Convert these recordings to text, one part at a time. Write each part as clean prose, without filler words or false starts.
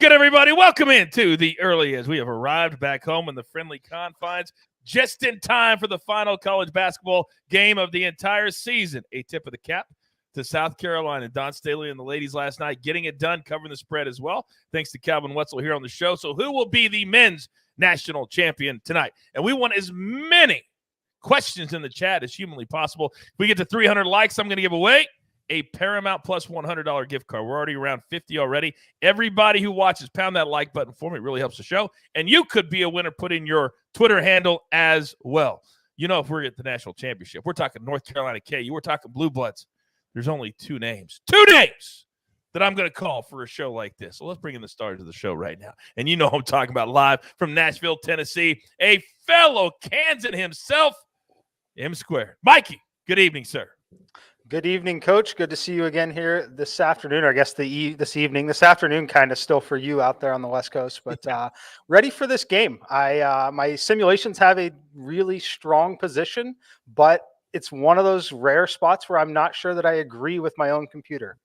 Good, everybody. Welcome into the early as we have arrived back home in the friendly confines, just in time for the final college basketball game of the entire season. A tip of the cap to South Carolina. Don Staley and the ladies last night getting it done, covering the spread as well. Thanks to Calvin Wetzel here on the show. So who will be the men's national champion tonight? And we want as many questions in the chat as humanly possible. If we get to 300 likes, I'm going to give away a Paramount Plus $100 gift card. We're already around 50 already. Everybody who watches, pound that like button for me. It really helps the show. And you could be a winner. Put in your Twitter handle as well. You know, if we're at the national championship, we're talking North Carolina KU. We're talking Blue Bloods. There's only two names that I'm going to call for a show like this. So let's bring in the stars of the show right now. And you know I'm talking about live from Nashville, Tennessee, a fellow Kansan himself, M Squared. Mikey, good evening, sir. Good evening, Coach. Good to see you again here this afternoon, or I guess this evening. This afternoon kind of still for you out there on the West Coast, but ready for this game. My simulations have a really strong position, but it's one of those rare spots where I'm not sure that I agree with my own computer.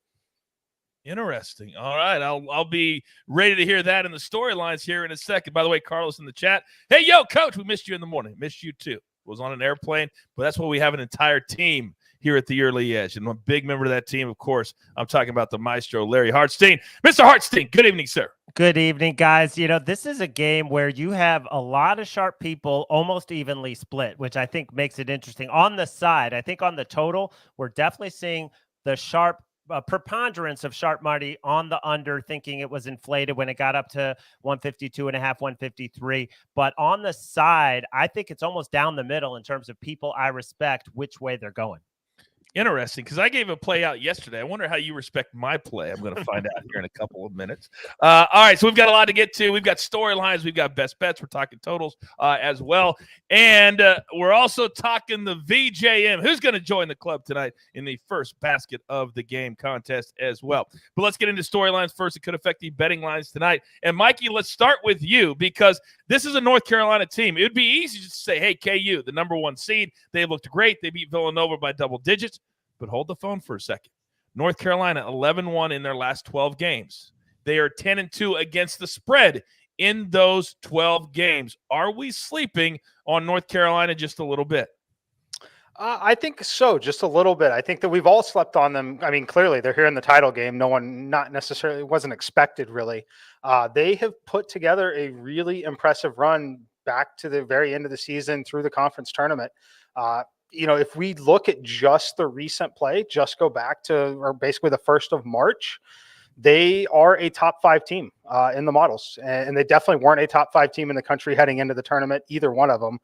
Interesting. All right. I'll be ready to hear that in the storylines here in a second. By the way, Carlos in the chat. Hey, yo, Coach, we missed you in the morning. Missed you too. Was on an airplane, but that's why we have an entire team here at the Early Edge. And I'm a big member of that team, of course. I'm talking about the maestro, Larry Hartstein. Mr. Hartstein, good evening, sir. Good evening, guys. You know, this is a game where you have a lot of sharp people almost evenly split, which I think makes it interesting. On the side, I think on the total, we're definitely seeing the sharp preponderance of sharp money on the under, thinking it was inflated when it got up to 152.5, 153. But on the side, I think it's almost down the middle in terms of people I respect which way they're going. Interesting, because I gave a play out yesterday. I wonder how you respect my play. I'm going to find out here in a couple of minutes. All right, so we've got a lot to get to. We've got storylines. We've got best bets. We're talking totals as well. And we're also talking the VJM. Who's going to join the club tonight in the first basket of the game contest as well? But let's get into storylines first. It could affect the betting lines tonight. And, Mikey, let's start with you because this is a North Carolina team. It would be easy just to say, hey, KU, the number one seed. They looked great. They beat Villanova by double digits. But hold the phone for a second. North Carolina, 11-1 in their last 12 games. They are 10-2 against the spread in those 12 games. Are we sleeping on North Carolina just a little bit? I think so, just a little bit. I think that we've all slept on them. I mean, clearly they're here in the title game. No one, not necessarily, wasn't expected really. They have put together a really impressive run back to the very end of the season through the conference tournament. You know, if we look at just the recent play, just go back to or basically the 1st of March, they are a top 5 team in the models. And they definitely weren't a top 5 team in the country heading into the tournament, either one of them.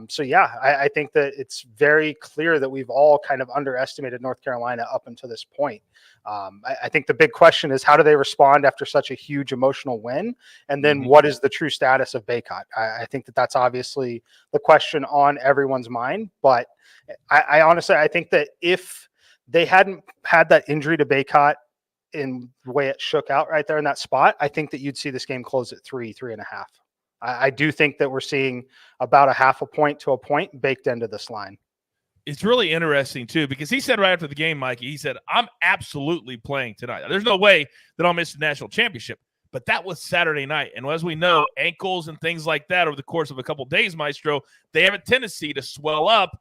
So, yeah, I think that it's very clear that we've all kind of underestimated North Carolina up until this point. I think the big question is how do they respond after such a huge emotional win? And then what is the true status of Bacot? I think that that's obviously the question on everyone's mind. But I honestly, I think that if they hadn't had that injury to Bacot in the way it shook out right there in that spot, I think that you'd see this game close at 3.5. I do think that we're seeing about a half a point to a point baked into this line. It's really interesting, too, because he said right after the game, Mikey, he said, I'm absolutely playing tonight. There's no way that I'll miss the national championship. But that was Saturday night. And as we know, ankles and things like that over the course of a couple of days, Maestro, they have a tendency to swell up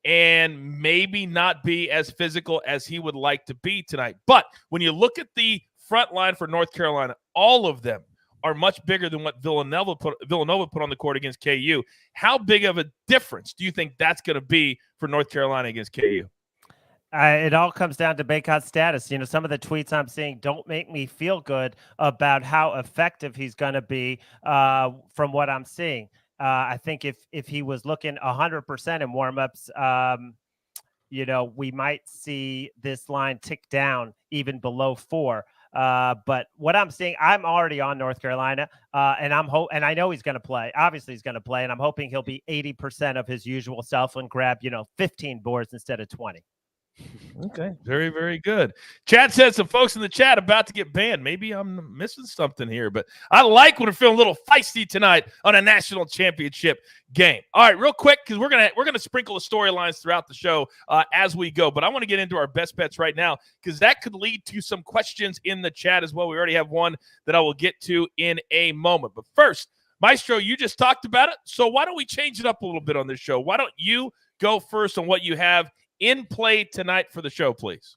and maybe not be as physical as he would like to be tonight. But when you look at the front line for North Carolina, all of them are much bigger than what Villanova put on the court against KU. How big of a difference do you think that's going to be for North Carolina against KU? It all comes down to Bacot's status. You know, some of the tweets I'm seeing don't make me feel good about how effective he's going to be from what I'm seeing. I think if he was looking 100% in warmups, you know, we might see this line tick down even below 4. But what I'm seeing, I'm already on North Carolina, and I know he's going to play. Obviously, he's going to play, and I'm hoping he'll be 80% of his usual self and grab 15 boards instead of 20. Okay, very, very good. Chat says some folks in the chat about to get banned. Maybe I'm missing something here, but I like when we're feeling a little feisty tonight on a national championship game. All right, real quick, because we're gonna sprinkle the storylines throughout the show as we go. But I want to get into our best bets right now because that could lead to some questions in the chat as well. We already have one that I will get to in a moment. But first, Maestro, you just talked about it, so why don't we change it up a little bit on this show? Why don't you go first on what you have in play tonight for the show, please?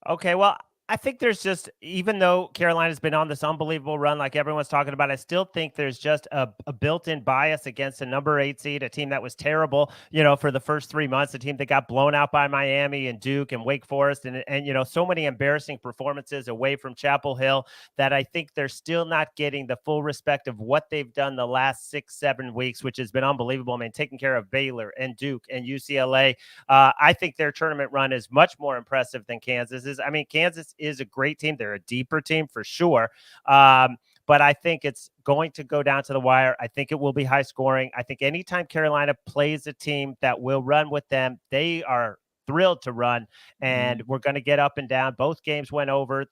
Okay, well, I think there's just, even though Carolina's been on this unbelievable run like everyone's talking about, I still think there's just a built-in bias against a number 8 seed, a team that was terrible, for the first 3 months, a team that got blown out by Miami and Duke and Wake Forest and so many embarrassing performances away from Chapel Hill that I think they're still not getting the full respect of what they've done the last 6-7 weeks, which has been unbelievable. I mean, taking care of Baylor and Duke and UCLA. I think their tournament run is much more impressive than Kansas's. I mean, Kansas is a great team. They're a deeper team for sure. But I think it's going to go down to the wire. I think it will be high scoring. I think anytime Carolina plays a team that will run with them, they are thrilled to run, and we're going to get up and down. Both games went over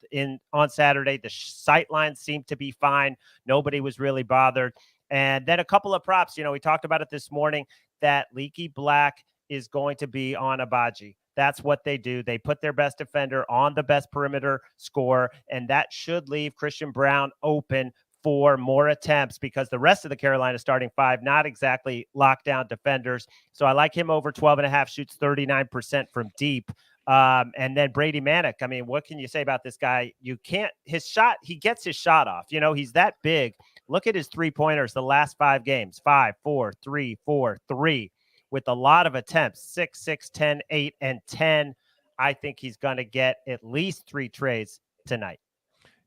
on Saturday. The sight lines seemed to be fine. Nobody was really bothered. And then a couple of props. We talked about it this morning, that Leaky Black is going to be on Abaji. That's what they do. They put their best defender on the best perimeter scorer, and that should leave Christian Brown open for more attempts because the rest of the Carolina starting 5, not exactly lockdown defenders. So I like him over 12.5, shoots 39% from deep. And then Brady Manick. I mean, what can you say about this guy? He gets his shot off. He's that big. Look at his 3-pointers the last 5 games, 5, 4, 3, 4, 3. With a lot of attempts, 6, 6, 10, 8, and 10. I think he's going to get at least 3 trades tonight.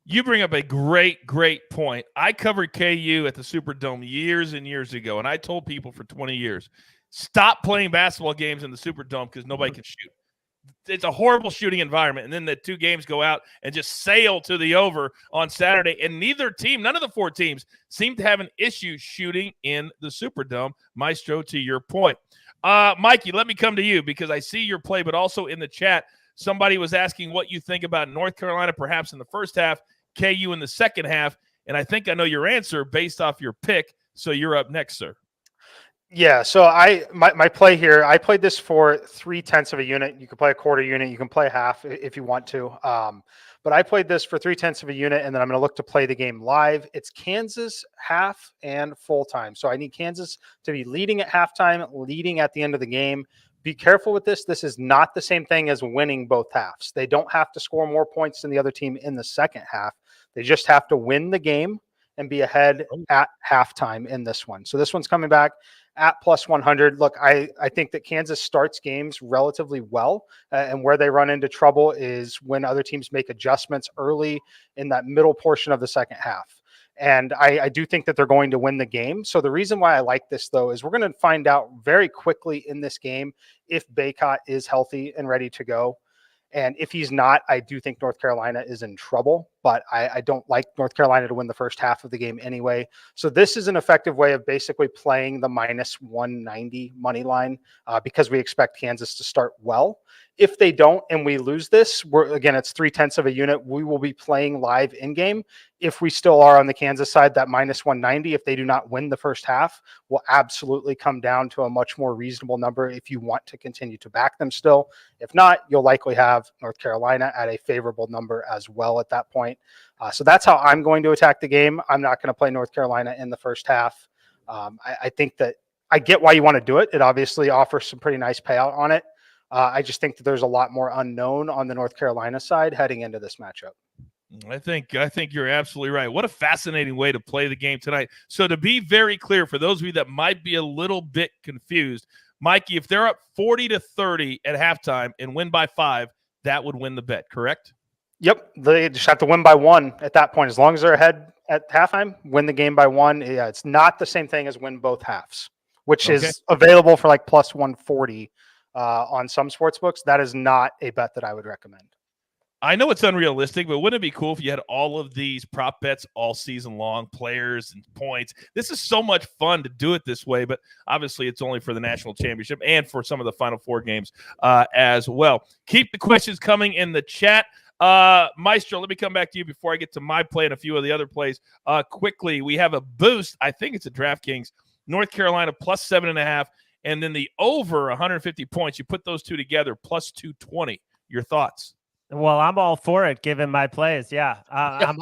You bring up a great, great point. I covered KU at the Superdome years and years ago, and I told people for 20 years, stop playing basketball games in the Superdome because nobody can shoot. It's a horrible shooting environment. And then the 2 games go out and just sail to the over on Saturday. And none of the 4 teams seem to have an issue shooting in the Superdome. Maestro, to your point. Mikey, let me come to you because I see your play, but also in the chat, somebody was asking what you think about North Carolina, perhaps in the first half, KU in the second half. And I think I know your answer based off your pick. So you're up next, sir. Yeah, so my play here, I played this for 0.3 of a unit. You can play a quarter unit, you can play half if you want to. But I played this for 0.3 of a unit, and then I'm going to look to play the game live. It's Kansas half and full time. So I need Kansas to be leading at halftime, leading at the end of the game. Be careful with this. This is not the same thing as winning both halves. They don't have to score more points than the other team in the second half. They just have to win the game and be ahead at halftime in this one. So this one's coming back at +100. Look, I think that Kansas starts games relatively well, and where they run into trouble is when other teams make adjustments early in that middle portion of the second half. And I do think that they're going to win the game. So the reason why I like this, though, is we're going to find out very quickly in this game if Bacot is healthy and ready to go. And if he's not, I do think North Carolina is in trouble, but I don't like North Carolina to win the first half of the game anyway. So this is an effective way of basically playing the -190 money line because we expect Kansas to start well. If they don't and we lose this, again, it's 0.3 of a unit. We will be playing live in game. If we still are on the Kansas side, that -190, if they do not win the first half, will absolutely come down to a much more reasonable number if you want to continue to back them still. If not, you'll likely have North Carolina at a favorable number as well at that point. So that's how I'm going to attack the game. I'm not going to play North Carolina in the first half. I think that I get why you want to do it. It obviously offers some pretty nice payout on it. I just think that there's a lot more unknown on the North Carolina side heading into this matchup. I think you're absolutely right. What a fascinating way to play the game tonight. So to be very clear, for those of you that might be a little bit confused, Mikey, if they're up 40-30 at halftime and win by 5, that would win the bet, correct? Yep. They just have to win by 1 at that point. As long as they're ahead at halftime, win the game by 1. Yeah, it's not the same thing as win both halves, which is available for like +140 on some sports books. That is not a bet that I would recommend. I know it's unrealistic, but wouldn't it be cool if you had all of these prop bets all season long, players and points? This is so much fun to do it this way, but obviously it's only for the national championship and for some of the Final Four games as well. Keep the questions coming in the chat. Maestro, let me come back to you before I get to my play and a few of the other plays. Quickly, we have a boost. I think it's a DraftKings. North Carolina plus 7.5, and then the over 150 points. You put those two together, plus 220. Your thoughts? Well, I'm all for it, given my plays. Yeah, I'm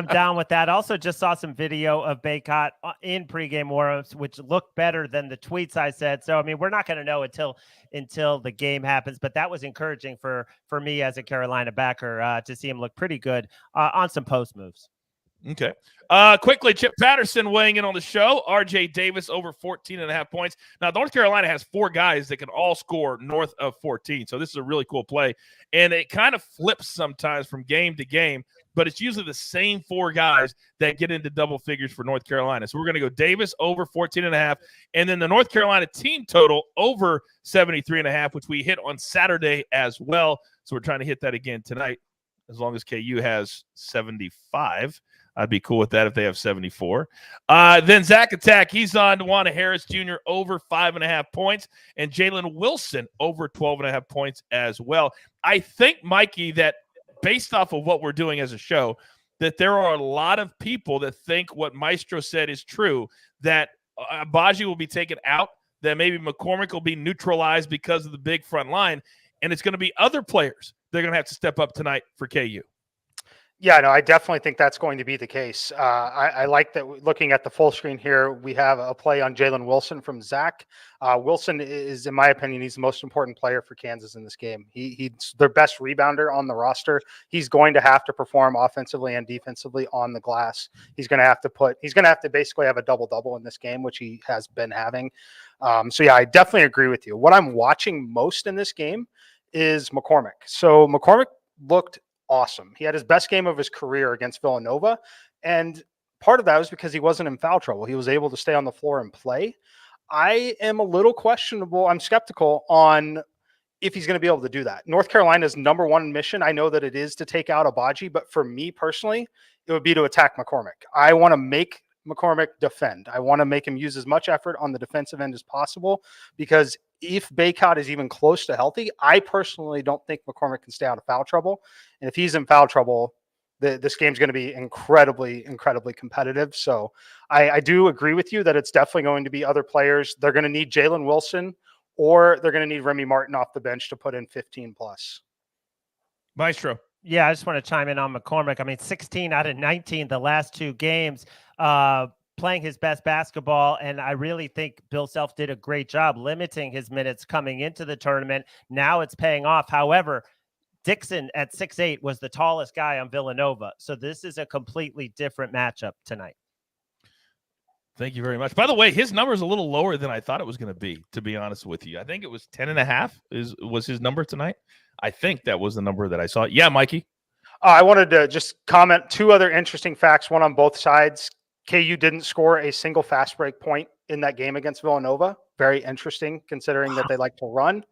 down with that. Also, just saw some video of Baycott in pregame warm-ups, which looked better than the tweets I said. So, I mean, we're not going to know until the game happens. But that was encouraging for me as a Carolina backer to see him look pretty good on some post moves. Okay. Quickly, Chip Patterson weighing in on the show. RJ Davis over 14.5 points. Now, North Carolina has 4 guys that can all score north of 14. So this is a really cool play. And it kind of flips sometimes from game to game, but it's usually the same 4 guys that get into double figures for North Carolina. So we're going to go Davis over 14.5, and then the North Carolina team total over 73.5, which we hit on Saturday as well. So we're trying to hit that again tonight, as long as KU has 75. I'd be cool with that if they have 74. Then Zach Attack, he's on Dewana Harris Jr. over 5.5 points, and Jalen Wilson over 12.5 points as well. I think, Mikey, that based off of what we're doing as a show, that there are a lot of people that think what Maestro said is true, that Abaji will be taken out, that maybe McCormick will be neutralized because of the big front line, and it's going to be other players they're going to have to step up tonight for KU. Yeah, no, I definitely think that's going to be the case. I like that. Looking at the full screen here, we have a play on Jalen Wilson from Zach. Wilson is, in my opinion, he's the most important player for Kansas in this game. He's their best rebounder on the roster. He's going to have to perform offensively and defensively on the glass. He's going to have to basically have a double-double in this game, which he has been having. So yeah, I definitely agree with you. What I'm watching most in this game is McCormick. So McCormick looked awesome. He had his best game of his career against Villanova, and part of that was because he wasn't in foul trouble. He was able to stay on the floor and play. I am a little questionable. I'm skeptical on if he's going to be able to do that. North Carolina's number one mission, I know that it is to take out Abaji, but for me personally, it would be to attack McCormick. I want to make McCormick defend. I want to make him use as much effort on the defensive end as possible, because if Baycott is even close to healthy, I personally don't think McCormick can stay out of foul trouble. And if he's in foul trouble, this game's going to be incredibly, incredibly competitive. So I do agree with you that it's definitely going to be other players. They're going to need Jalen Wilson, or they're going to need Remy Martin off the bench to put in 15 plus. Maestro. Yeah, I just want to chime in on McCormick. I mean, 16 out of 19 the last 2 games, playing his best basketball, and I really think Bill Self did a great job limiting his minutes coming into the tournament. Now it's paying off. However, Dixon at 6'8" was the tallest guy on Villanova, so this is a completely different matchup tonight. Thank you very much. By the way, his number is a little lower than I thought it was going to be honest with you. I think it was 10.5 was his number tonight. I think that was the number that I saw. Yeah, Mikey. I wanted to just comment 2 other interesting facts, one on both sides. KU didn't score a single fast break point in that game against Villanova. Very interesting, considering that they like to run.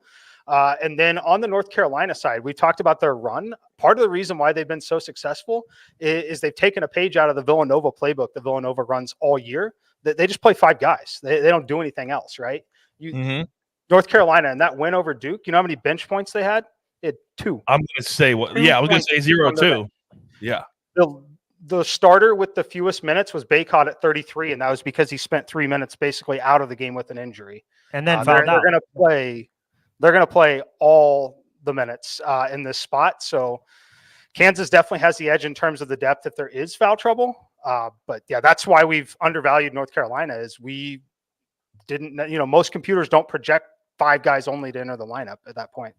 And then on the North Carolina side, we talked about their run. Part of the reason why they've been so successful is they've taken a page out of the Villanova playbook that Villanova runs all year. They just play 5 guys. They don't do anything else, right? North Carolina, and that win over Duke, you know how many bench points they had? They had 2. I'm going to say what? Yeah, I was going to say 0-2. Yeah. The starter with the fewest minutes was Baycott at 33, and that was because he spent 3 minutes basically out of the game with an injury. And then they're going to play. They're going to play all the minutes in this spot. So Kansas definitely has the edge in terms of the depth if there is foul trouble. But yeah, that's why we've undervalued North Carolina. Is we didn't, most computers don't project 5 guys only to enter the lineup at that point.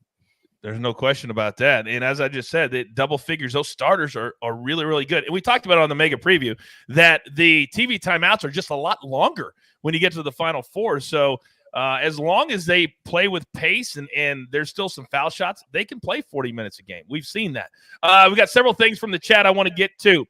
There's no question about that. And as I just said, the double figures, those starters are really, really good. And we talked about it on the mega preview that the TV timeouts are just a lot longer when you get to the Final Four. So as long as they play with pace and there's still some foul shots, they can play 40 minutes a game. We've seen that. We got several things from the chat I want to get to.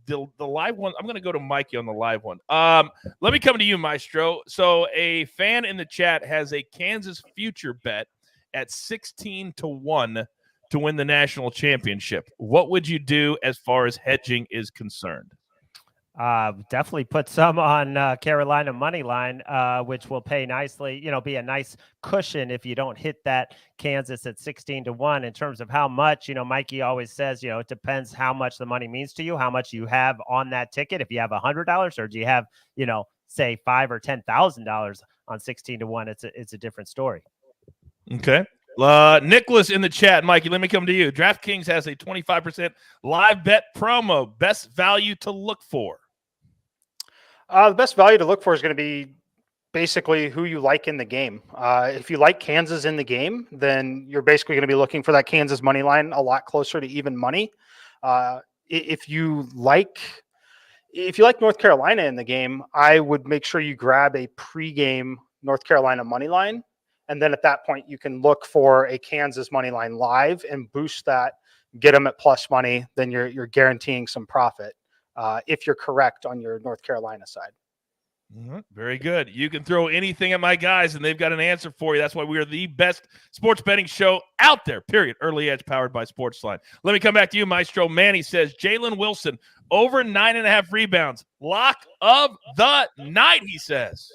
The live one, I'm going to go to Mikey on the live one. Let me come to you, Maestro. So a fan in the chat has a Kansas future bet, at 16-1 to win the national championship. What would you do as far as hedging is concerned? Definitely put some on Carolina money line, which will pay nicely, be a nice cushion if you don't hit that Kansas at 16-1. In terms of how much, Mikey always says, it depends how much the money means to you, how much you have on that ticket. If you have $100, or do you have, say $5,000 or $10,000 on 16-1, it's a different story. Okay. Nicholas in the chat, Mikey, let me come to you. DraftKings has a 25% live bet promo. Best value to look for? The best value to look for is going to be basically who you like in the game. If you like Kansas in the game, then you're basically going to be looking for that Kansas money line a lot closer to even money. If you like North Carolina in the game, I would make sure you grab a pregame North Carolina money line. And then at that point, you can look for a Kansas money line live and boost that, get them at plus money. Then you're guaranteeing some profit if you're correct on your North Carolina side. Mm-hmm. Very good. You can throw anything at my guys, and they've got an answer for you. That's why we are the best sports betting show out there, period. Early Edge, powered by SportsLine. Let me come back to you, Maestro. Manny says, Jalen Wilson, over 9.5 rebounds. Lock of the night, he says.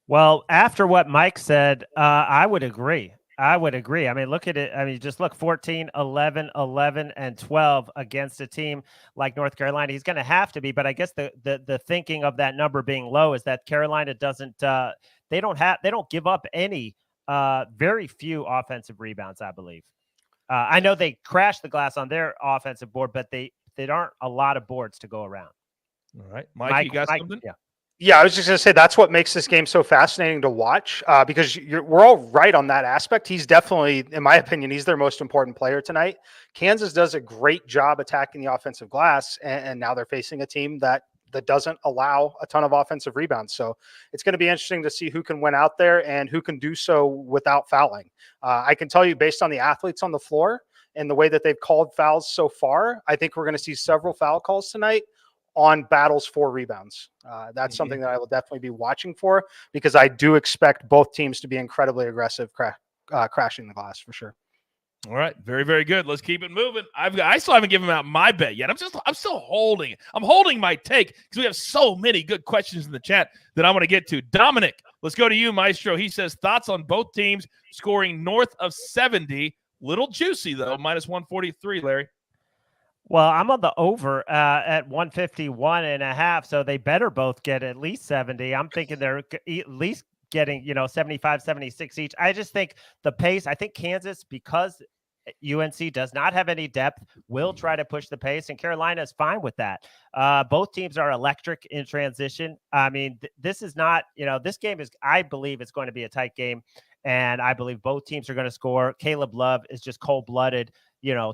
Well, after what Mike said, I would agree. I mean, look at it. I mean, just look, 14, 11, 11, and 12 against a team like North Carolina. He's going to have to be, but I guess the thinking of that number being low is that Carolina doesn't, they don't give up any, very few offensive rebounds, I believe. I know they crashed the glass on their offensive board, but they aren't a lot of boards to go around. All right. Mike, you got something? Yeah. Yeah, I was just going to say that's what makes this game so fascinating to watch because we're all right on that aspect. He's definitely, in my opinion, he's their most important player tonight. Kansas does a great job attacking the offensive glass, and now they're facing a team that doesn't allow a ton of offensive rebounds. So it's going to be interesting to see who can win out there and who can do so without fouling. I can tell you, based on the athletes on the floor and the way that they've called fouls so far, I think we're going to see several foul calls tonight on battles for rebounds. That's something that I will definitely be watching for because I do expect both teams to be incredibly aggressive, crashing the glass for sure. All right. Very, very good. Let's keep it moving. I still haven't given out my bet yet. I'm still holding. I'm holding my take because we have so many good questions in the chat that I want to get to. Dominic, let's go to you, Maestro. He says thoughts on both teams scoring north of 70. Little juicy though, minus 143, Larry. Well, I'm on the over at 151.5, so they better both get at least 70. I'm thinking they're at least getting, 75, 76 each. I just think the pace, I think Kansas, because UNC does not have any depth, will try to push the pace, and Carolina is fine with that. Both teams are electric in transition. I mean, this is not, this game is, I believe it's going to be a tight game, and I believe both teams are going to score. Caleb Love is just cold-blooded.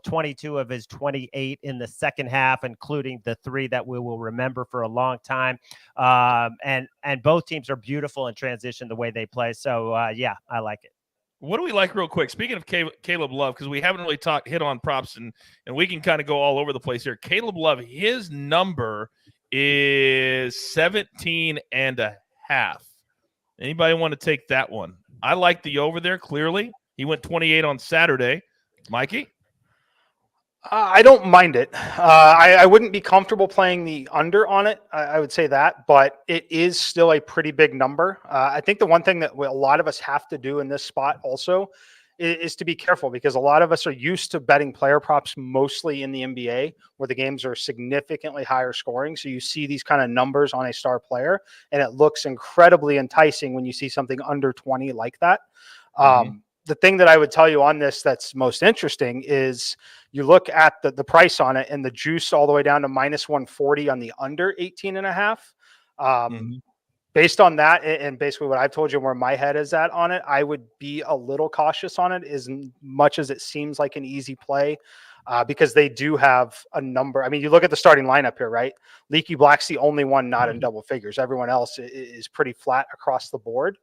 22 of his 28 in the second half, including the 3 that we will remember for a long time. And both teams are beautiful in transition the way they play. So, yeah, I like it. What do we like real quick? Speaking of Caleb Love, because we haven't really hit on props, and we can kind of go all over the place here. Caleb Love, his number is 17.5. Anybody want to take that one? I like the over there, clearly. He went 28 on Saturday. Mikey? I don't mind it. I wouldn't be comfortable playing the under on it. I would say that, but it is still a pretty big number. I think the one thing that a lot of us have to do in this spot also is to be careful because a lot of us are used to betting player props mostly in the NBA where the games are significantly higher scoring. So you see these kind of numbers on a star player and it looks incredibly enticing when you see something under 20 like that. The thing that I would tell you on this that's most interesting is you look at the price on it and the juice all the way down to minus 140 on the under 18.5. Based on that and basically what I've told you where my head is at on it, I would be a little cautious on it as much as it seems like an easy play because they do have a number. I mean, you look at the starting lineup here, right? Leaky Black's the only one not in double figures. Everyone else is pretty flat across the board.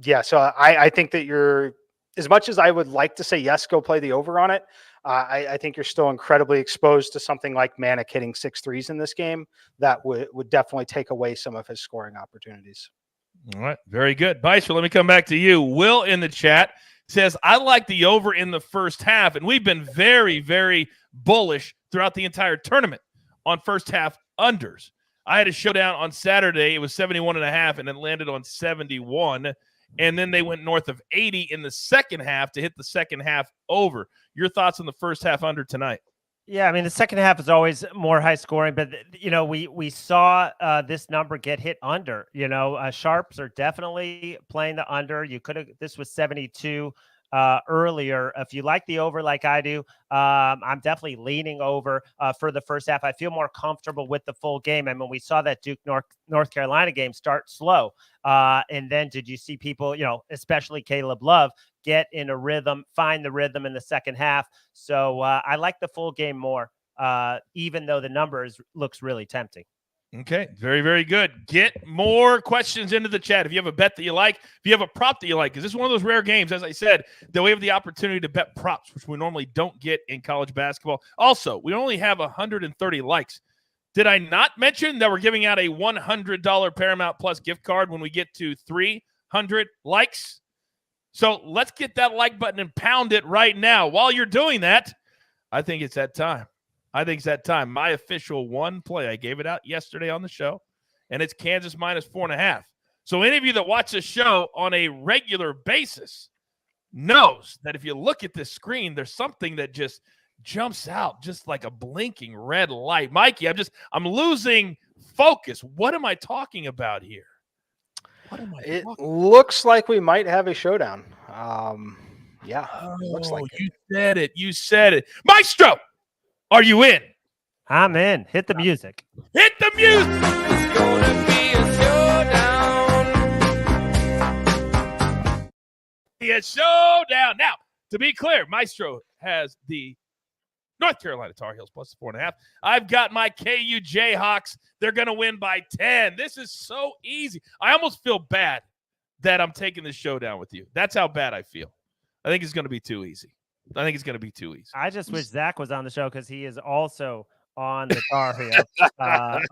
Yeah, so I think that you're, as much as I would like to say, yes, go play the over on it, I think you're still incredibly exposed to something like Manic hitting 6 threes in this game that would definitely take away some of his scoring opportunities. All right, very good. Maestro, let me come back to you. Will in the chat says, I like the over in the first half, and we've been very, very bullish throughout the entire tournament on first half unders. I had a showdown on Saturday. It was 71.5, and it landed on 71, and then they went north of 80 in the second half to hit the second half over. Your thoughts on the first half under tonight? Yeah, I mean, the second half is always more high scoring, but we saw this number get hit under. Sharps are definitely playing the under. This was 72 earlier. If you like the over like I do, I'm definitely leaning over for the first half. I feel more comfortable with the full game. I mean, we saw that Duke North Carolina game start slow, and then did you see people, especially Caleb Love, get in a rhythm, find the rhythm in the second half. So I like the full game more, even though the numbers looks really tempting. Okay, very, very good. Get more questions into the chat. If you have a bet that you like, if you have a prop that you like, because this is one of those rare games, as I said, that we have the opportunity to bet props, which we normally don't get in college basketball. Also, we only have 130 likes. Did I not mention that we're giving out a $100 Paramount Plus gift card when we get to 300 likes? So let's get that like button and pound it right now. While you're doing that, I think it's that time. My official one play, I gave it out yesterday on the show, and it's Kansas minus 4.5. So any of you that watch the show on a regular basis knows that if you look at this screen, there's something that just jumps out, just like a blinking red light. Mikey, I'm losing focus. What am I talking about here? It looks like we might have a showdown. Yeah, looks like it. You said it. Maestro, are you in? I'm in. Hit the music. Hit the music. It's gonna be a showdown. A showdown. Now, to be clear, Maestro has the North Carolina Tar Heels plus 4.5. I've got my KU Jayhawks. They're going to win by 10. This is so easy. I almost feel bad that I'm taking this showdown with you. That's how bad I feel. I think it's going to be too easy. I just wish Zach was on the show because he is also on the Tar Heels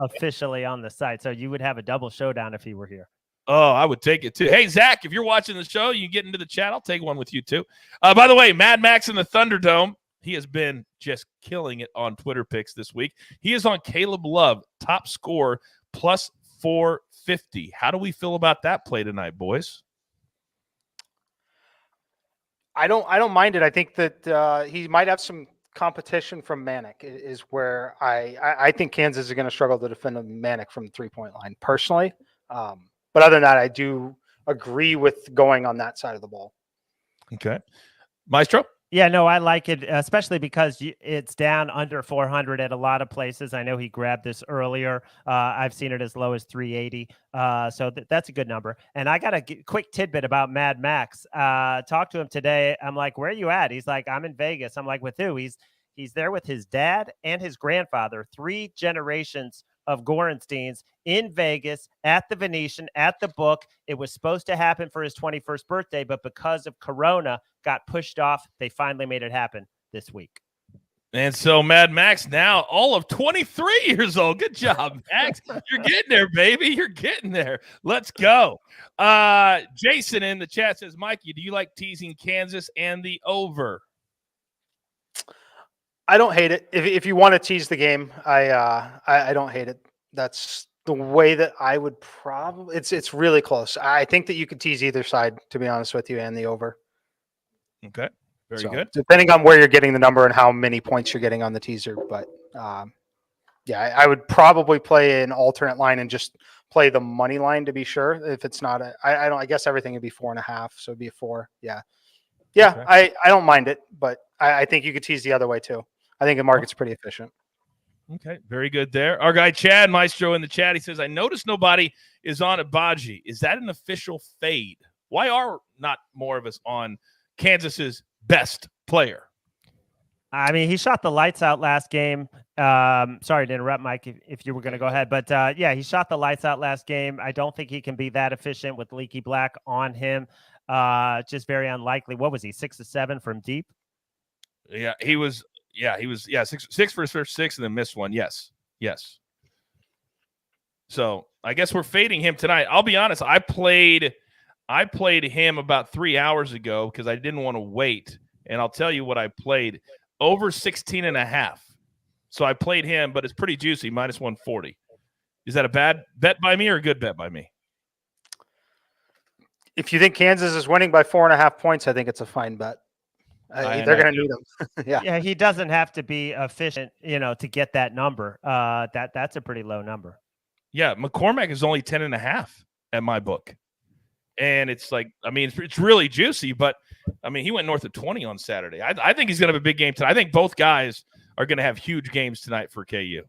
officially on the site. So you would have a double showdown if he were here. Oh, I would take it too. Hey, Zach, if you're watching the show, you get into the chat. I'll take one with you too. By the way, Mad Max in the Thunderdome. He has been just killing it on Twitter picks this week. He is on Caleb Love, top score, plus 450. How do we feel about that play tonight, boys? I don't mind it. I think that he might have some competition from Manic is where I think Kansas is going to struggle to defend Manic from the 3-point line personally. But other than that, I do agree with going on that side of the ball. Okay. Maestro? Yeah, no, I like it, especially because it's down under 400 at a lot of places. I know he grabbed this earlier. I've seen it as low as 380. So that's a good number. And I got a quick tidbit about Mad Max. Talked to him today. I'm like, where are you at? He's like, I'm in Vegas. I'm like, with who? He's there with his dad and his grandfather, 3 generations of Gorensteins in Vegas at the Venetian, at the Book. It was supposed to happen for his 21st birthday, but because of Corona, got pushed off. They finally made it happen this week. And so Mad Max now all of 23 years old. Good job, Max. You're getting there, baby. You're getting there. Let's go. Jason in the chat says, Mikey, do you like teasing Kansas and the over? I don't hate it. If you want to tease the game, I don't hate it. That's the way that I would probably. It's really close. I think that you could tease either side, to be honest with you, and the over. Okay, very good. Depending on where you're getting the number and how many points you're getting on the teaser, but yeah, I would probably play an alternate line and just play the money line to be sure. If it's not, I guess everything would be 4.5, so it'd be a 4. Yeah. Okay. I don't mind it, but I think you could tease the other way too. I think the market's pretty efficient. Okay, very good there. Our guy Chad Maestro in the chat, he says, I noticed nobody is on Abaji. Is that an official fade? Why are not more of us on Kansas's best player? I mean, he shot the lights out last game. Sorry to interrupt, Mike, if you were going to go ahead. But, yeah, he shot the lights out last game. I don't think he can be that efficient with Leaky Black on him. Just very unlikely. What was he, 6 to 7 from deep? Yeah, he was 6 for his first 6 and then missed one. Yes. So I guess we're fading him tonight. I'll be honest. I played him about 3 hours ago because I didn't want to wait. And I'll tell you what I played. Over 16.5. So I played him, but it's pretty juicy, minus 140. Is that a bad bet by me or a good bet by me? If you think Kansas is winning by 4.5 points, I think it's a fine bet. They're going to need them. Yeah, he doesn't have to be efficient, to get that number. That's a pretty low number. Yeah, McCormack is only 10.5 at my book. And it's like, I mean, it's really juicy, but I mean, he went north of 20 on Saturday. I think he's going to have a big game tonight. I think both guys are going to have huge games tonight for KU.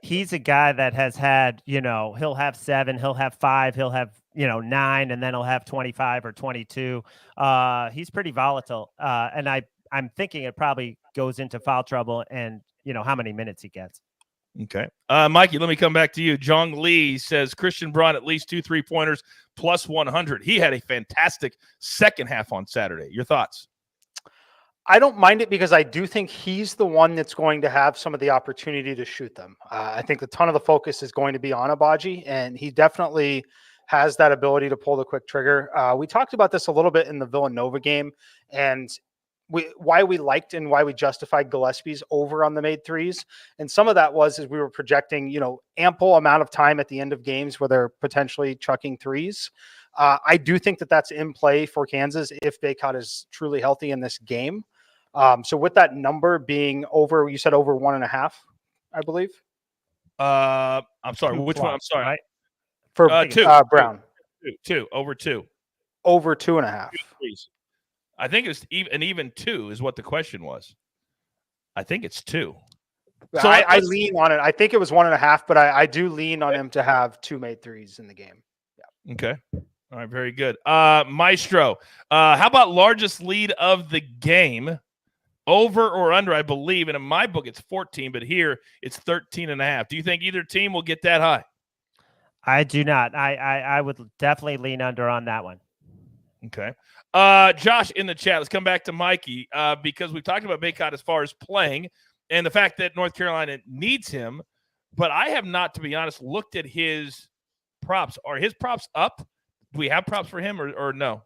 He's a guy that has had, he'll have 7, he'll have 5, he'll have, 9, and then he'll have 25 or 22. He's pretty volatile. And I'm thinking it probably goes into foul trouble and, how many minutes he gets. Okay. Mikey, let me come back to you. Jong Lee says Christian Braun at least 2 3-pointers plus 100. He had a fantastic second half on Saturday. Your thoughts? I don't mind it because I do think he's the one that's going to have some of the opportunity to shoot them. I think a ton of the focus is going to be on Abaji, and he definitely has that ability to pull the quick trigger. We talked about this a little bit in the Villanova game, and why we liked and why we justified Gillespie's over on the made threes. And some of that was as we were projecting, ample amount of time at the end of games where they're potentially chucking threes. I do think that that's in play for Kansas if Bacot is truly healthy in this game. So with that number being over, you said over 1.5, I believe. I'm sorry. Which one? I'm sorry. Right? For 2. Brown. 2. Over 2. Over 2.5. I think it's even 2 is what the question was. I think it's 2. So I lean on it. I think it was 1.5, but I do lean on him to have 2 made threes in the game. Yeah. Okay. All right. Very good. Maestro, how about largest lead of the game? Over or under, I believe. And in my book, it's 14, but here it's 13.5. Do you think either team will get that high? I do not. I would definitely lean under on that one. Okay. Josh in the chat, let's come back to Mikey because we've talked about Bacot as far as playing and the fact that North Carolina needs him, but I have not, to be honest, looked at his props. Are his props up? Do we have props for him or no?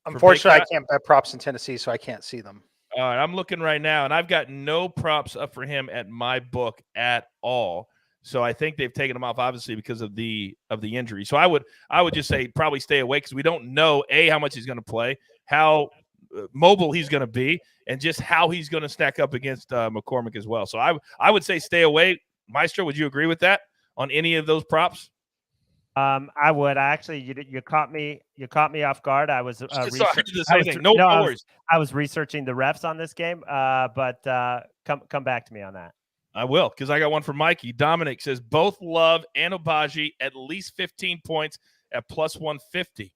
Unfortunately, I can't bet props in Tennessee, so I can't see them. All right, I'm looking right now, and I've got no props up for him at my book at all. So I think they've taken him off, obviously, because of the injury. So I would just say probably stay away because we don't know how much he's going to play, how mobile he's going to be, and just how he's going to stack up against McCormack as well. So I would say stay away. Maestro, would you agree with that on any of those props? I would. You caught me off guard. I was researching the refs on this game. But come back to me on that. I will, because I got one for Mikey. Dominic says both Love and Abaji at least 15 points at plus 150.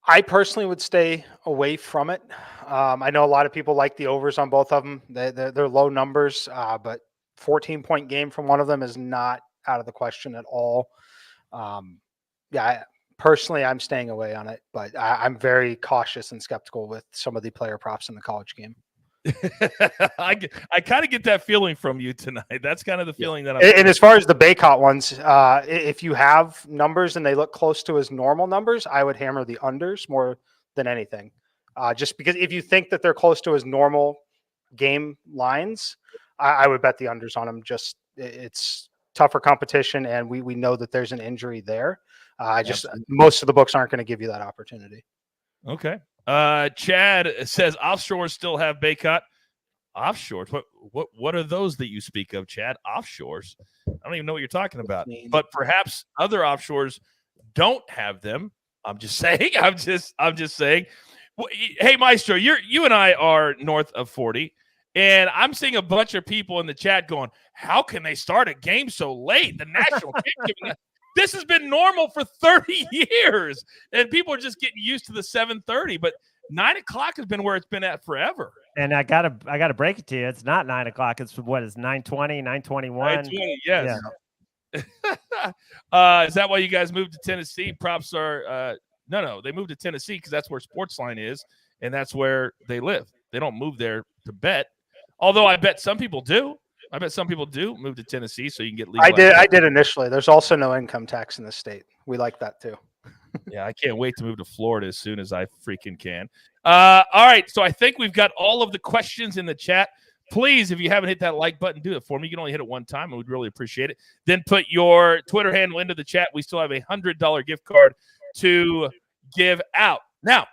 I personally would stay away from it. I know a lot of people like the overs on both of them. They're low numbers, but 14-point game from one of them is not out of the question at all. Personally, I'm staying away on it, but I'm very cautious and skeptical with some of the player props in the college game. I kind of get that feeling from you tonight. That's kind of the feeling that I'm And as far as the Bacot ones, if you have numbers and they look close to his normal numbers, I would hammer the unders more than anything. Just because if you think that they're close to his normal game lines, I would bet the unders on him. Just it's tougher competition, and we know that there's an injury there. Most of the books aren't going to give you that opportunity. Okay. Chad says offshores still have Bacot. Offshores? What are those that you speak of, Chad? Offshores? I don't even know what you're talking about. But perhaps other offshores don't have them. I'm just saying. I'm just saying. Hey, Maestro, you and I are north of 40, and I'm seeing a bunch of people in the chat going, "How can they start a game so late? The national championship." This has been normal for 30 years, and people are just getting used to the 7:30. But 9 o'clock has been where it's been at forever. And I gotta break it to you. It's not 9 o'clock. It's what is 9:20, 9:21. 9:20, yes. Yeah. Is that why you guys moved to Tennessee? Props are no. They moved to Tennessee because that's where SportsLine is, and that's where they live. They don't move there to bet. Although I bet some people do. Move to Tennessee so you can get legal. I did initially. There's also no income tax in the state. We like that too. Yeah, I can't wait to move to Florida as soon as I freaking can. All right, so I think we've got all of the questions in the chat. Please, if you haven't hit that like button, do it for me. You can only hit it one time, and we'd really appreciate it. Then put your Twitter handle into the chat. We still have a $100 gift card to give out. Now,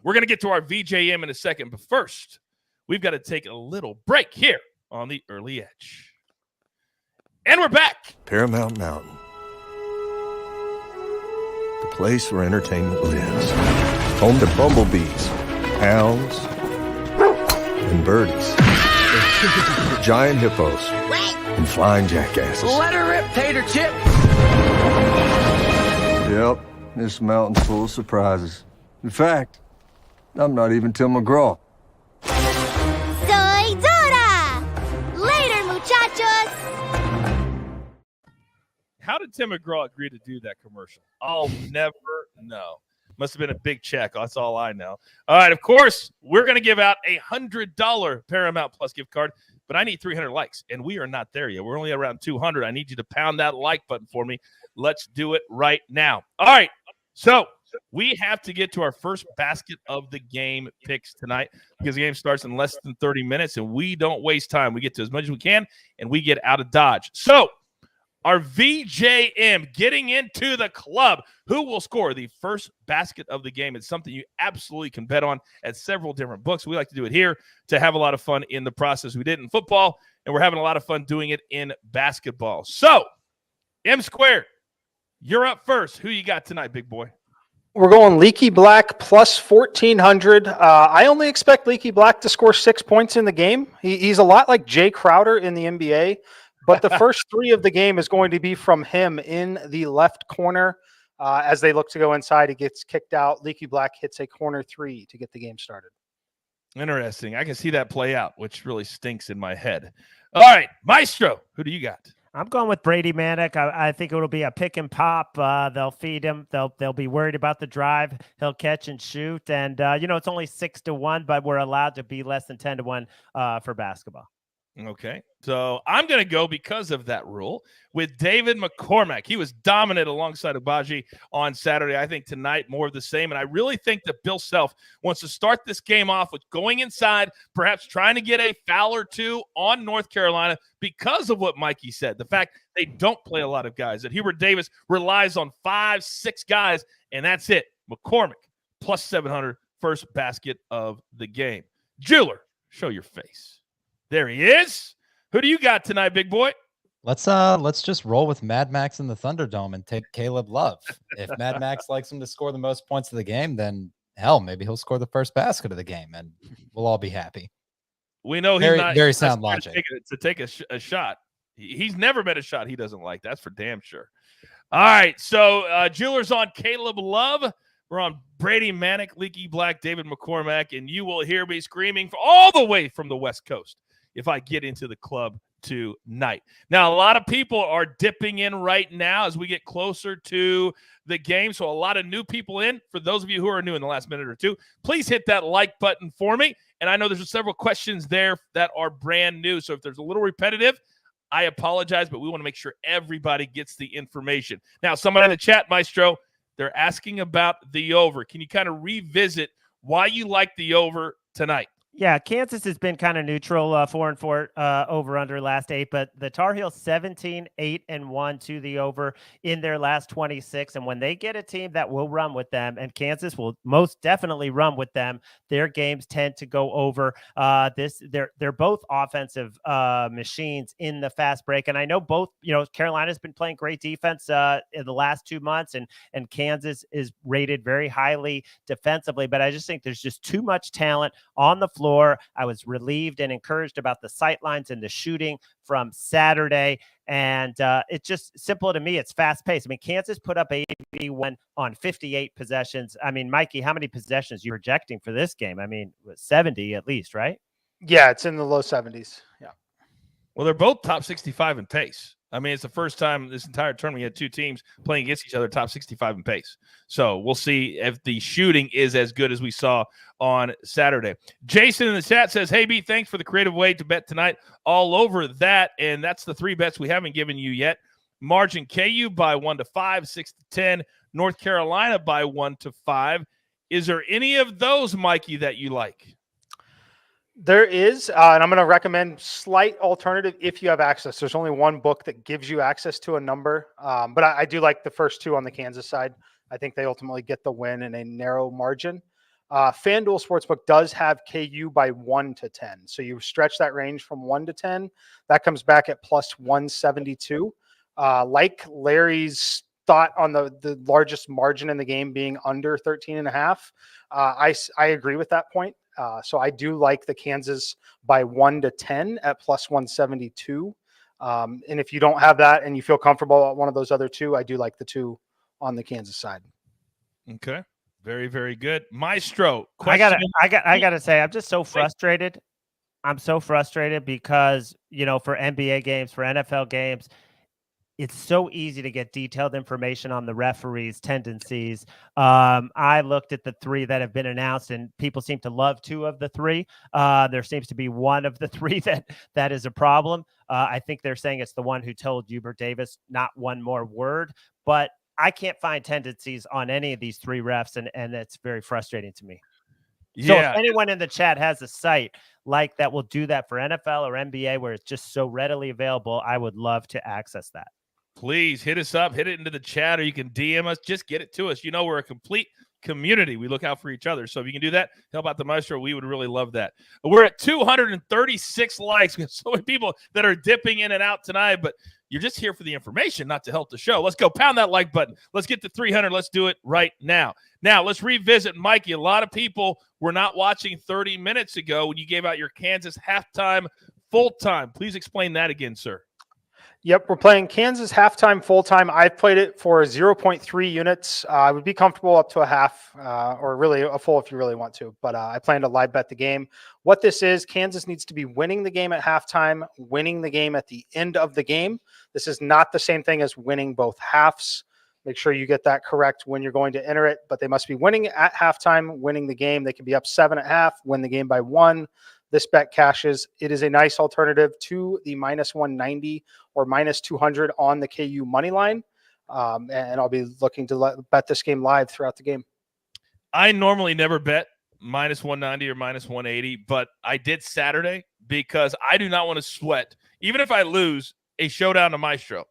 we're going to get to our VJM in a second, but first, we've got to take a little break here on the Early Edge. And we're back. Paramount Mountain. The place where entertainment lives. Home to bumblebees, hounds, and birdies. Giant hippos and flying jackasses. Let her rip, Tater Chip. Yep, this mountain's full of surprises. In fact, I'm not even Tim McGraw. Soy Dora! Later, muchachos! How did Tim McGraw agree to do that commercial? I'll never know. Must have been a big check. That's all I know. All right, of course, we're going to give out a $100 Paramount Plus gift card, but I need 300 likes, and we are not there yet. We're only around 200. I need you to pound that like button for me. Let's do it right now. All right, so we have to get to our first basket of the game picks tonight because the game starts in less than 30 minutes, and we don't waste time. We get to as much as we can, and we get out of Dodge. So our VJM getting into the club. Who will score the first basket of the game? It's something you absolutely can bet on at several different books. We like to do it here to have a lot of fun in the process. We did in football, and we're having a lot of fun doing it in basketball. So, M Squared, you're up first. Who you got tonight, big boy? We're going Leaky Black plus 1,400. I only expect Leaky Black to score 6 points in the game. He's a lot like Jay Crowder in the NBA. But the first three of the game is going to be from him in the left corner. As they look to go inside, he gets kicked out. Leaky Black hits a corner three to get the game started. Interesting. I can see that play out, which really stinks in my head. All right, Maestro, who do you got? I'm going with Brady Manick. I think it'll be a pick and pop. They'll feed him. They'll be worried about the drive. He'll catch and shoot. And, it's only 6-1, but we're allowed to be less than 10-1 for basketball. Okay, so I'm going to go because of that rule with David McCormack. He was dominant alongside Agbaji on Saturday. I think tonight more of the same, and I really think that Bill Self wants to start this game off with going inside, perhaps trying to get a foul or two on North Carolina because of what Mikey said, the fact they don't play a lot of guys, that Hubert Davis relies on 5-6 guys, and that's it. McCormack plus 700, first basket of the game. Jeweler, show your face. There he is. Who do you got tonight, big boy? Let's just roll with Mad Max in the Thunderdome and take Caleb Love. If Mad Max likes him to score the most points of the game, then hell, maybe he'll score the first basket of the game, and we'll all be happy. We know he's very sound logic to take a shot. He's never met a shot he doesn't like. That's for damn sure. All right, so Jeweler's on Caleb Love. We're on Brady Manick, Leaky Black, David McCormack, and you will hear me screaming all the way from the West Coast if I get into the club tonight. Now, a lot of people are dipping in right now as we get closer to the game, so a lot of new people in. For those of you who are new in the last minute or two, please hit that like button for me. And I know there's several questions there that are brand new, so if there's a little repetitive, I apologize, but we want to make sure everybody gets the information. Now, someone in the chat, Maestro, they're asking about the over. Can you kind of revisit why you like the over tonight? Yeah, Kansas has been kind of neutral, 4-4 over under last 8, but the Tar Heels 17-8-1 to the over in their last 26. And when they get a team that will run with them, and Kansas will most definitely run with them, their games tend to go over. They're both offensive machines in the fast break, and I know both. Carolina's been playing great defense in the last 2 months, and Kansas is rated very highly defensively. But I just think there's just too much talent on the floor. I was relieved and encouraged about the sight lines and the shooting from Saturday. And it's just simple to me. It's fast paced. I mean, Kansas put up 81 on 58 possessions. I mean, Mikey, how many possessions are you projecting for this game? I mean, 70 at least, right? Yeah, it's in the low 70s. Yeah. Well, they're both top 65 in pace. I mean, it's the first time this entire tournament we had two teams playing against each other, top 65 in pace. So we'll see if the shooting is as good as we saw on Saturday. Jason in the chat says, hey, B, thanks for the creative way to bet tonight. All over that, and that's the three bets we haven't given you yet. Margin KU by 1-5, 6-10. North Carolina by 1-5. Is there any of those, Mikey, that you like? There is, and I'm going to recommend slight alternative if you have access. There's only one book that gives you access to a number, but I do like the first two on the Kansas side. I think they ultimately get the win in a narrow margin. FanDuel Sportsbook does have KU by 1-10. So you stretch that range from 1-10. That comes back at plus 172. Like Larry's thought on the largest margin in the game being under 13.5. I agree with that point. So I do like the Kansas by 1-10 at plus 172. And if you don't have that and you feel comfortable at one of those other two, I do like the two on the Kansas side. Okay. Very, very good. Maestro. I gotta say, I'm just so frustrated. I'm so frustrated because, for NBA games, for NFL games, it's so easy to get detailed information on the referees' tendencies. I looked at the three that have been announced, and people seem to love two of the three. There seems to be one of the three that is a problem. I think they're saying it's the one who told Hubert Davis not one more word, but I can't find tendencies on any of these three refs, and it's very frustrating to me. So if anyone in the chat has a site like that will do that for NFL or NBA where it's just so readily available, I would love to access that. Please hit us up, hit it into the chat, or you can DM us. Just get it to us. We're a complete community. We look out for each other. So if you can do that, help out the Maestro. We would really love that. We're at 236 likes. We have so many people that are dipping in and out tonight, but you're just here for the information, not to help the show. Let's go. Pound that like button. Let's get to 300. Let's do it right now. Now, let's revisit Mikey. A lot of people were not watching 30 minutes ago when you gave out your Kansas halftime, full-time. Please explain that again, sir. Yep, we're playing Kansas halftime, full-time. I've played it for 0.3 units. I would be comfortable up to a half or really a full if you really want to. But I plan to live bet the game. What this is, Kansas needs to be winning the game at halftime, winning the game at the end of the game. This is not the same thing as winning both halves. Make sure you get that correct when you're going to enter it. But they must be winning at halftime, winning the game. They can be up 7 at half, win the game by 1. This bet cashes. It is a nice alternative to the minus 190 or minus 200 on the KU money line. And I'll be looking to bet this game live throughout the game. I normally never bet minus 190 or minus 180, but I did Saturday because I do not want to sweat. Even if I lose a showdown to Maestro,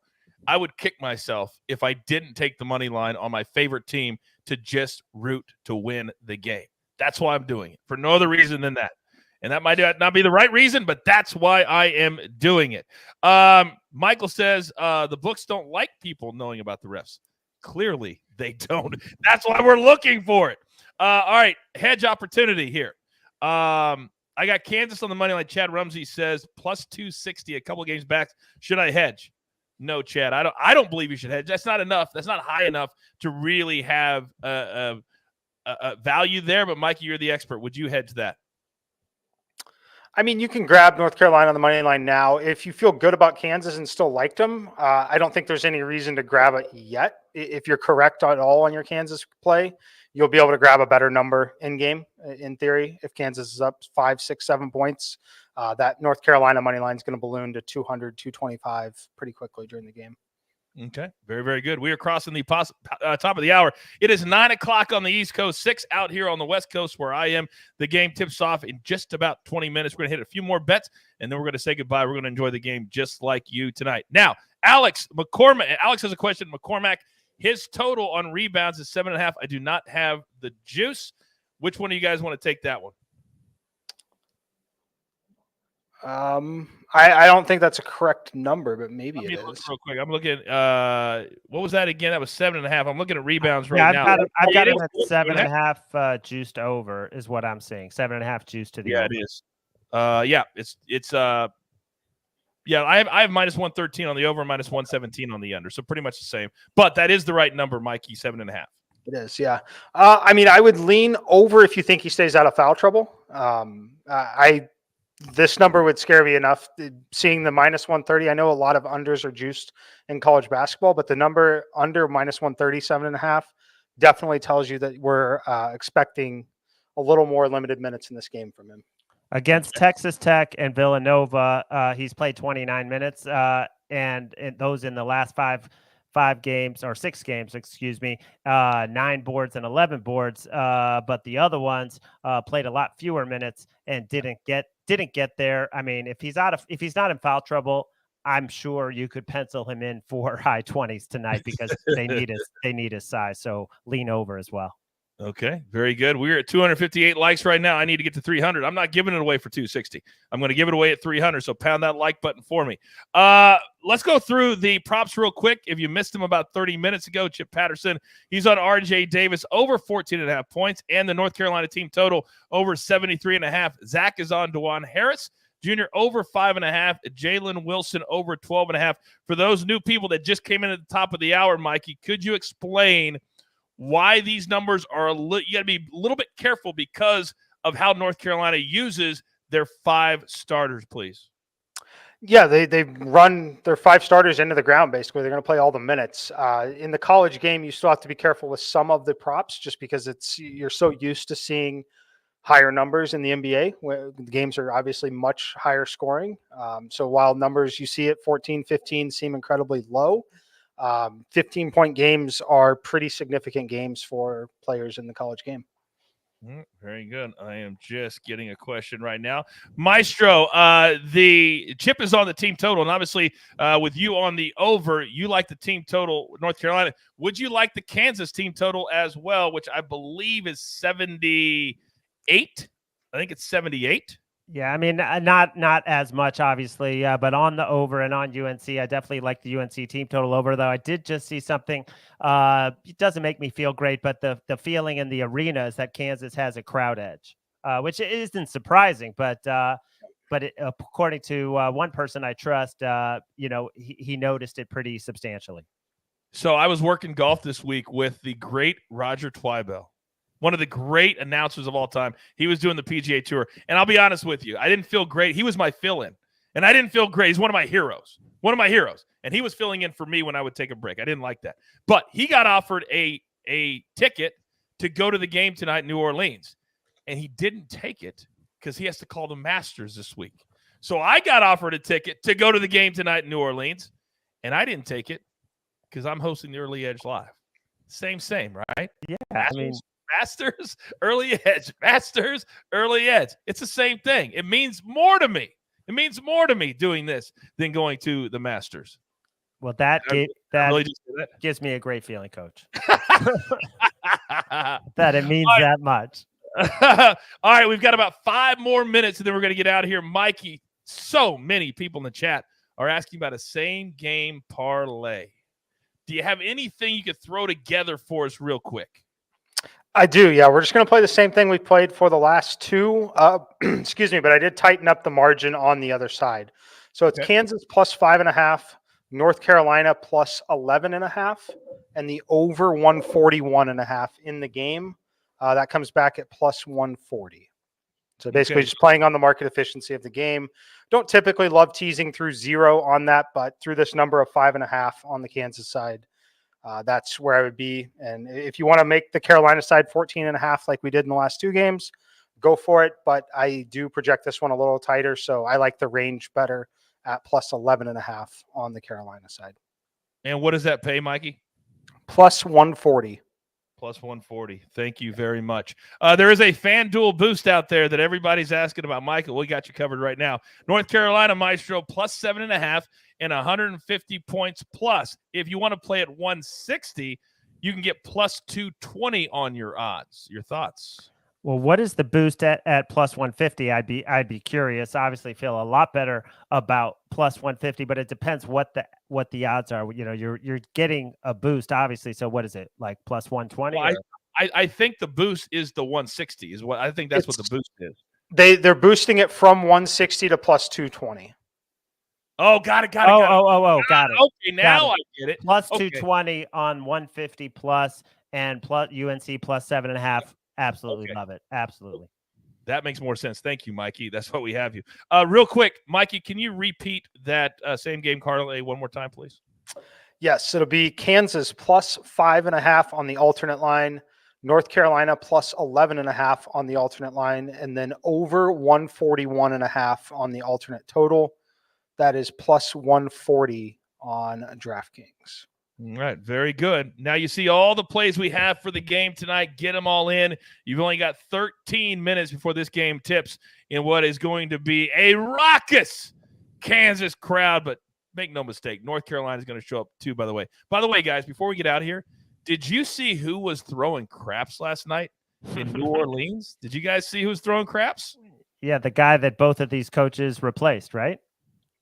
I would kick myself if I didn't take the money line on my favorite team to just root to win the game. That's why I'm doing it, for no other reason than that. And that might not be the right reason, but that's why I am doing it. Michael says the books don't like people knowing about the refs. Clearly, they don't. That's why we're looking for it. All right, hedge opportunity here. I got Kansas on the money line. Chad Rumsey says plus 260 a couple of games back. Should I hedge? No, Chad. I don't believe you should hedge. That's not enough. That's not high enough to really have a value there. But Mikey, you're the expert. Would you hedge that? I mean, you can grab North Carolina on the money line now. If you feel good about Kansas and still liked them, I don't think there's any reason to grab it yet. If you're correct at all on your Kansas play, you'll be able to grab a better number in game, in theory. If Kansas is up 5, 6, 7 points, that North Carolina money line is going to balloon to 200, 225 pretty quickly during the game. Okay, very, very good. We are crossing the top of the hour. It is 9 o'clock on the East Coast, 6 out here on the West Coast where I am. The game tips off in just about 20 minutes. We're going to hit a few more bets, and then we're going to say goodbye. We're going to enjoy the game just like you tonight. Now, Alex has a question. McCormack, his total on rebounds is 7.5. I do not have the juice. Which one do you guys want to take that one? I don't think that's a correct number, but maybe it is. Real quick, I'm looking. What was that again? That was 7.5. I'm looking at rebounds right now. I've got him at 7.5 juiced over is what I'm saying. 7.5 juiced to the over. It is. It's I have minus 113 on the over, minus 117 on the under, so pretty much the same. But that is the right number, Mikey. 7.5. It is, yeah. I mean, I would lean over if you think he stays out of foul trouble. This number would scare me enough. Seeing the minus 130, I know a lot of unders are juiced in college basketball, but the number under minus 130, 7.5 definitely tells you that we're expecting a little more limited minutes in this game from him. Against Texas Tech and Villanova, he's played 29 minutes, and those in the last five games or 6 games, excuse me, 9 boards and 11 boards. But the other ones played a lot fewer minutes and didn't get there. I mean, if he's not in foul trouble, I'm sure you could pencil him in for high 20s tonight because they need his size. So lean over as well. Okay, very good. We're at 258 likes right now. I need to get to 300. I'm not giving it away for 260. I'm going to give it away at 300, so pound that like button for me. Let's go through the props real quick. If you missed them about 30 minutes ago, Chip Patterson, he's on RJ Davis over 14.5 points, and the North Carolina team total over 73.5. Zach is on DeJuan Harris Jr. over 5.5, Jalen Wilson over 12.5. For those new people that just came in at the top of the hour, Mikey, could you explain why these numbers are you got to be a little bit careful because of how North Carolina uses their 5 starters, please? Yeah, they run their 5 starters into the ground, basically. They're going to play all the minutes. In the college game, you still have to be careful with some of the props just because you're so used to seeing higher numbers in the NBA, where the games are obviously much higher scoring. So while numbers you see at 14, 15 seem incredibly low, 15-point games are pretty significant games for players in the college game. Very good. I am just getting a question right now. Maestro, the Chip is on the team total, and obviously with you on the over, you like the team total, North Carolina. Would you like the Kansas team total as well, which I believe is 78? I think it's 78. Yeah, I mean, not as much, obviously, but on the over and on UNC, I definitely like the UNC team total over, though I did just see something. It doesn't make me feel great, but the feeling in the arena is that Kansas has a crowd edge, which isn't surprising, but according to one person I trust, he noticed it pretty substantially. So I was working golf this week with the great Roger Twibell, one of the great announcers of all time. He was doing the PGA Tour. And I'll be honest with you, I didn't feel great. He was my fill-in. And I didn't feel great. He's one of my heroes. And he was filling in for me when I would take a break. I didn't like that. But he got offered a ticket to go to the game tonight in New Orleans. And he didn't take it because he has to call the Masters this week. So I got offered a ticket to go to the game tonight in New Orleans. And I didn't take it because I'm hosting the Early Edge Live. Same, right? Yeah, Masters, Early Edge. Masters, Early Edge. It's the same thing. It means more to me. It means more to me doing this than going to the Masters. Well, that really gives me a great feeling, Coach. That it means that much. All right, we've got about 5 more minutes, and then we're going to get out of here. Mikey, so many people in the chat are asking about a same-game parlay. Do you have anything you could throw together for us real quick? I do, yeah. We're just going to play the same thing we played for the last 2. Excuse me, but I did tighten up the margin on the other side. So it's Kansas plus 5.5, North Carolina plus 11.5, and the over 141.5 in the game. That comes back at plus 140. So basically just playing on the market efficiency of the game. Don't typically love teasing through 0 on that, but through this number of 5.5 on the Kansas side, that's where I would be. And if you want to make the Carolina side 14.5 like we did in the last 2 games, go for it. But I do project this one a little tighter, so I like the range better at plus 11.5 on the Carolina side. And what does that pay, Mikey? Plus 140. Plus 140. Thank you very much. There is a FanDuel boost out there that everybody's asking about. Michael, we got you covered right now. North Carolina Maestro plus 7.5 and 150 points plus. If you want to play at 160, you can get plus 220 on your odds. Your thoughts? Well, what is the boost at plus 150? I'd be curious. Obviously, feel a lot better about plus 150, but it depends what the odds are. You know, you're getting a boost, obviously. So what is it, like plus 120? Well, I think the boost is the 160. Is what I think. That's what the boost is. They're boosting it from 160 to plus 220. Oh, got it. Got it. Okay, now I get it. Plus 220 on 150 plus and plus UNC plus 7.5. Absolutely love it. Absolutely. That makes more sense. Thank you, Mikey. That's what we have you. Real quick, Mikey, can you repeat that same game parlay one more time, please? Yes, it'll be Kansas plus 5.5 on the alternate line, North Carolina plus 11.5 on the alternate line, and then over 141.5 on the alternate total. That is plus 140 on DraftKings. All right, very good. Now you see all the plays we have for the game tonight. Get them all in. You've only got 13 minutes before this game tips in what is going to be a raucous Kansas crowd. But make no mistake, North Carolina is going to show up too, by the way. By the way, guys, before we get out of here, did you see who was throwing craps last night in New Orleans? Did you guys see who was throwing craps? Yeah, the guy that both of these coaches replaced, right?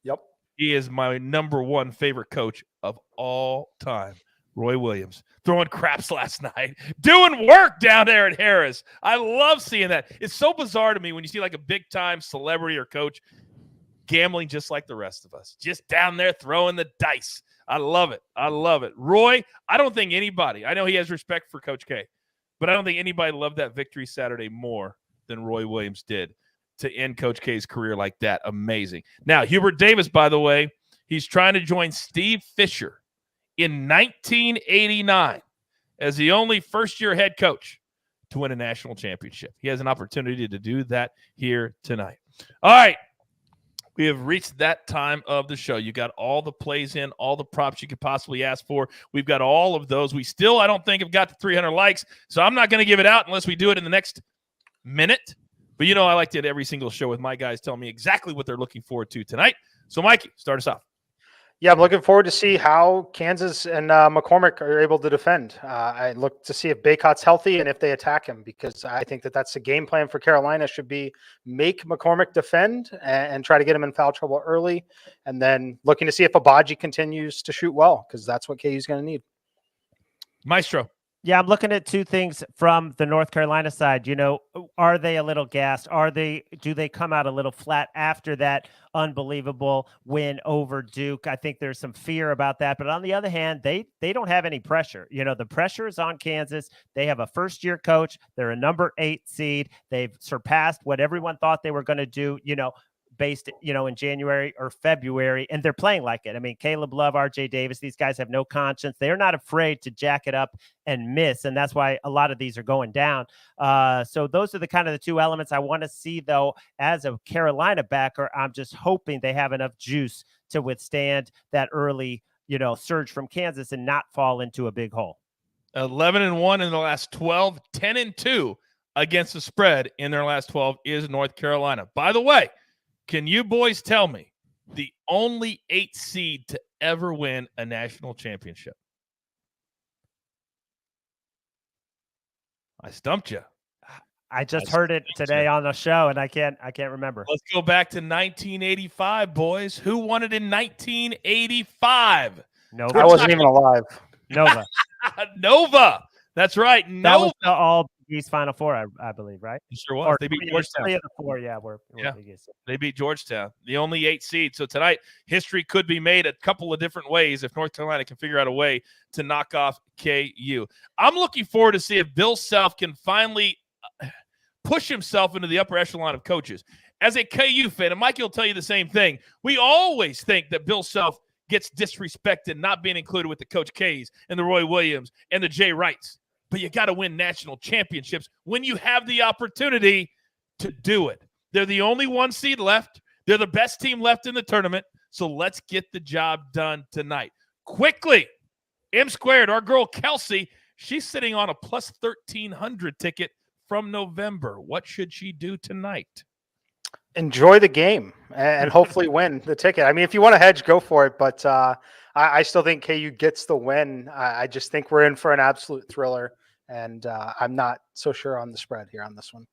Yep. He is my number one favorite coach of all time, Roy Williams, throwing craps last night, doing work down there at Harris. I love seeing that. It's so bizarre to me when you see like a big-time celebrity or coach gambling just like the rest of us, just down there throwing the dice. I love it. I love it. Roy, I don't think anybody, I know he has respect for Coach K, but I don't think anybody loved that victory Saturday more than Roy Williams did to end Coach K's career like that. Amazing. Now, Hubert Davis, by the way, he's trying to join Steve Fisher in 1989 as the only first-year head coach to win a national championship. He has an opportunity to do that here tonight. All right. We have reached that time of the show. You got all the plays in, all the props you could possibly ask for. We've got all of those. We still, I don't think, have got to 300 likes, so I'm not going to give it out unless we do it in the next minute. But you know, I like to end every single show with my guys telling me exactly what they're looking forward to tonight. So, Mikey, start us off. Yeah, I'm looking forward to see how Kansas and McCormick are able to defend. I look to see if Baycott's healthy and if they attack him, because I think that that's the game plan for Carolina should be make McCormick defend and try to get him in foul trouble early, and then looking to see if Abaji continues to shoot well, because that's what KU's going to need. Maestro. Yeah, I'm looking at two things from the North Carolina side. You know, are they a little gassed? Do they come out a little flat after that unbelievable win over Duke? I think there's some fear about that. But on the other hand, they don't have any pressure. You know, the pressure is on Kansas. They have a first-year coach. They're a number 8 seed. They've surpassed what everyone thought they were going to do, you know, based, you know, in January or February, and they're playing like it. I mean, Caleb Love, RJ Davis, these guys have no conscience. They're not afraid to jack it up and miss, and that's why a lot of these are going down. So those are the kind of the two elements I want to see, though. As a Carolina backer, I'm just hoping they have enough juice to withstand that early, you know, surge from Kansas and not fall into a big hole. 11-1 in the last 12, 10-2 against the spread in their last 12 is North Carolina. By the way, can you boys tell me the only 8 seed to ever win a national championship? I stumped you. I just heard it today on the show, and I can't remember. Let's go back to 1985, boys. Who won it in 1985? Nova. I wasn't even alive. Nova. Nova. That's right. That Nova. was the all Big East Final Four, I believe, right? It sure was. Or They beat 3 Georgetown. of the 4, yeah, we're Big East. They beat Georgetown, the only 8 seed. So tonight, history could be made a couple of different ways if North Carolina can figure out a way to knock off KU. I'm looking forward to see if Bill Self can finally push himself into the upper echelon of coaches. As a KU fan, and Mike will tell you the same thing, we always think that Bill Self gets disrespected not being included with the Coach K's and the Roy Williams and the Jay Wrights. But you got to win national championships when you have the opportunity to do it. They're the only 1 seed left. They're the best team left in the tournament. So let's get the job done tonight. Quickly, M Squared, our girl Kelsey, she's sitting on a plus 1,300 ticket from November. What should she do tonight? Enjoy the game and hopefully win the ticket. I mean, if you want to hedge, go for it. But I still think KU gets the win. I just think we're in for an absolute thriller. And I'm not so sure on the spread here on this one.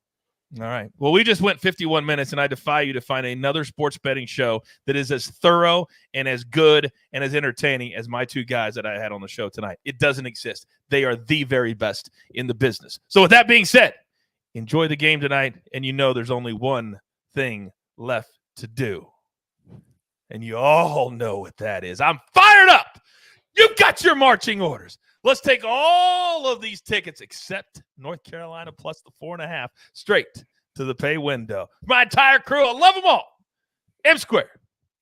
All right. Well, we just went 51 minutes, and I defy you to find another sports betting show that is as thorough and as good and as entertaining as my 2 guys that I had on the show tonight. It doesn't exist. They are the very best in the business. So with that being said, enjoy the game tonight, and you know there's only one thing left to do. And you all know what that is. I'm fired up. You got your marching orders. Let's take all of these tickets except North Carolina plus the 4.5 straight to the pay window. My entire crew, I love them all. M Square,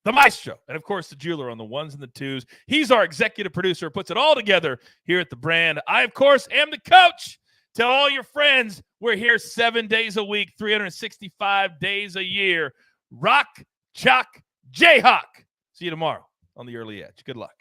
the maestro, and of course the jeweler on the ones and the twos. He's our executive producer, puts it all together here at the brand. I, of course, am the coach. Tell all your friends we're here 7 days a week, 365 days a year. Rock, Chalk, Jayhawk. See you tomorrow on the Early Edge. Good luck.